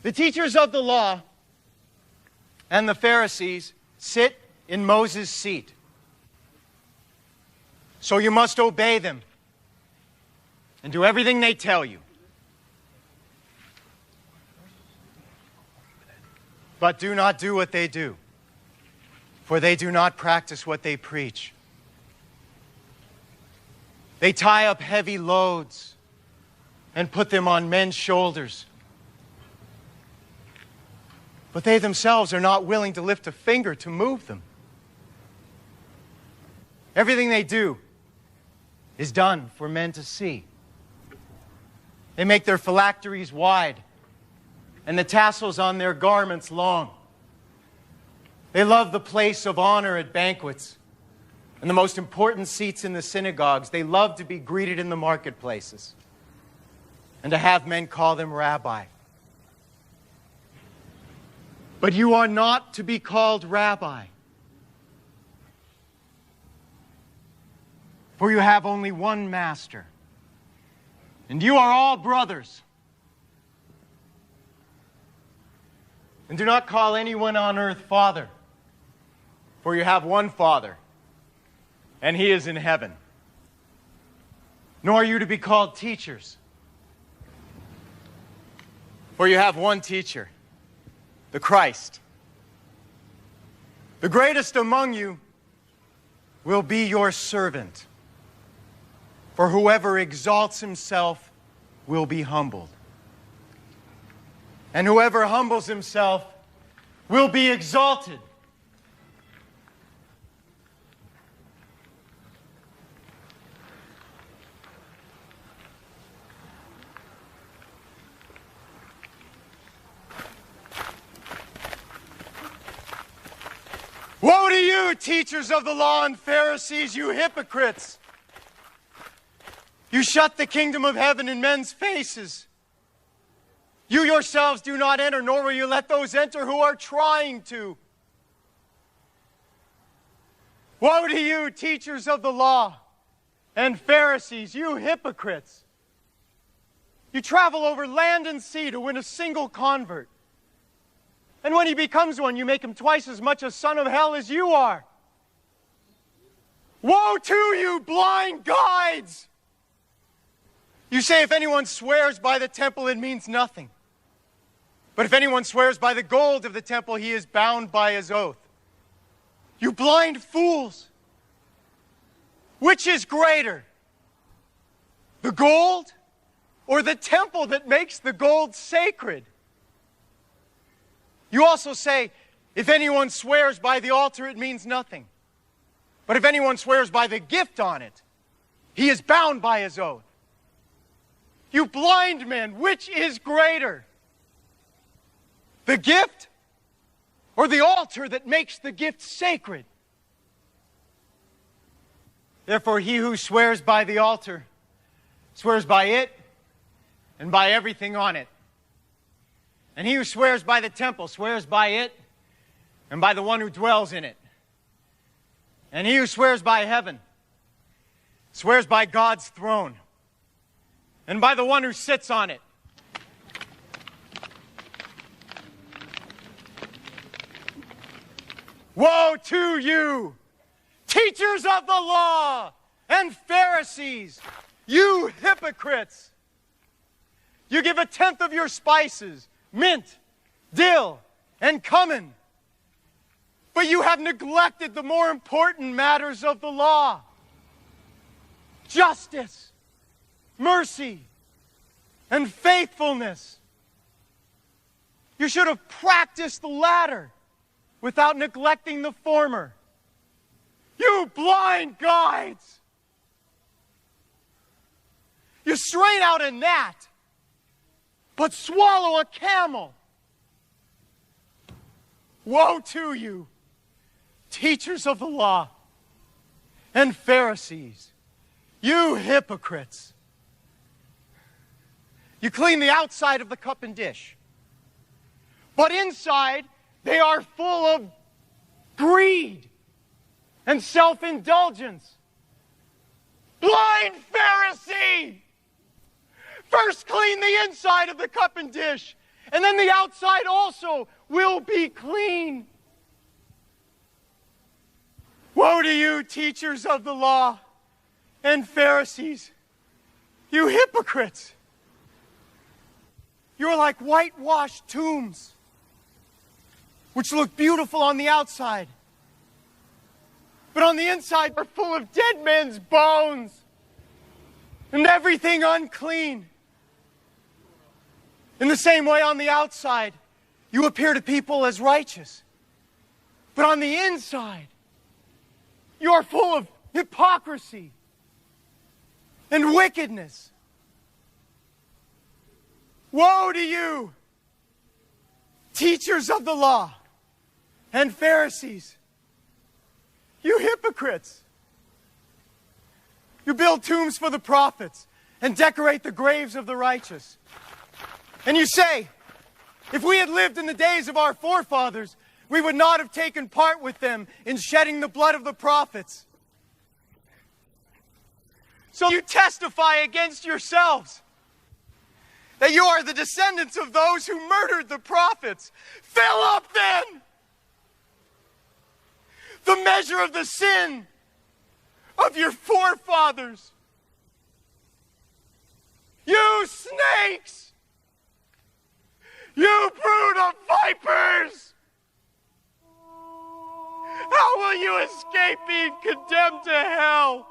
The teachers of the law and the Pharisees sit in Moses' seat. So you must obey them and do everything they tell you. But do not do what they do, for they do not practice what they preach. They tie up heavy loads and put them on men's shoulders. But they themselves are not willing to lift a finger to move them. Everything they do is done for men to see. They make their phylacteries wide and the tassels on their garments long. They love the place of honor at banquets and the most important seats in the synagogues. They love to be greeted in the marketplaces and to have men call them rabbi. But you are not to be called rabbi, for you have only one master, and you are all brothers. And do not call anyone on earth Father, for you have one Father, and He is in heaven. Nor are you to be called teachers, for you have one teacher, the Christ. The greatest among you will be your servant. For whoever exalts himself will be humbled. And whoever humbles himself will be exalted. Woe to you, teachers of the law and Pharisees, you hypocrites! You shut the kingdom of heaven in men's faces. You yourselves do not enter, nor will you let those enter who are trying to. Woe to you, teachers of the law and Pharisees, you hypocrites! You travel over land and sea to win a single convert. And when he becomes one, you make him twice as much a son of hell as you are. Woe to you, blind guides! You say if anyone swears by the temple, it means nothing. But if anyone swears by the gold of the temple, he is bound by his oath. You blind fools! Which is greater? The gold or the temple that makes the gold sacred? You also say, if anyone swears by the altar, it means nothing. But if anyone swears by the gift on it, he is bound by his oath. You blind men, which is greater? The gift or the altar that makes the gift sacred? Therefore, he who swears by the altar swears by it and by everything on it. And he who swears by the temple swears by it and by the one who dwells in it. And he who swears by heaven swears by God's throne and by the one who sits on it. Woe to you, teachers of the law and Pharisees, you hypocrites! You give 1/10 of your spices, mint, dill, and cumin. But you have neglected the more important matters of the law. Justice, mercy, and faithfulness. You should have practiced the latter without neglecting the former. You blind guides! You strain out a gnat, but swallow a camel. Woe to you, teachers of the law and Pharisees, you hypocrites! You clean the outside of the cup and dish, but inside they are full of greed and self-indulgence. Blind Pharisee! First clean the inside of the cup and dish, and then the outside also will be clean. Woe to you, teachers of the law and Pharisees, you hypocrites! You're like whitewashed tombs, which look beautiful on the outside, but on the inside are full of dead men's bones and everything unclean. In the same way, on the outside, you appear to people as righteous, but on the inside, you are full of hypocrisy and wickedness. Woe to you, teachers of the law and Pharisees, you hypocrites! You build tombs for the prophets and decorate the graves of the righteous. And you say, if we had lived in the days of our forefathers, we would not have taken part with them in shedding the blood of the prophets. So you testify against yourselves that you are the descendants of those who murdered the prophets. Fill up then the measure of the sin of your forefathers. You snakes! You brood of vipers! How will you escape being condemned to hell?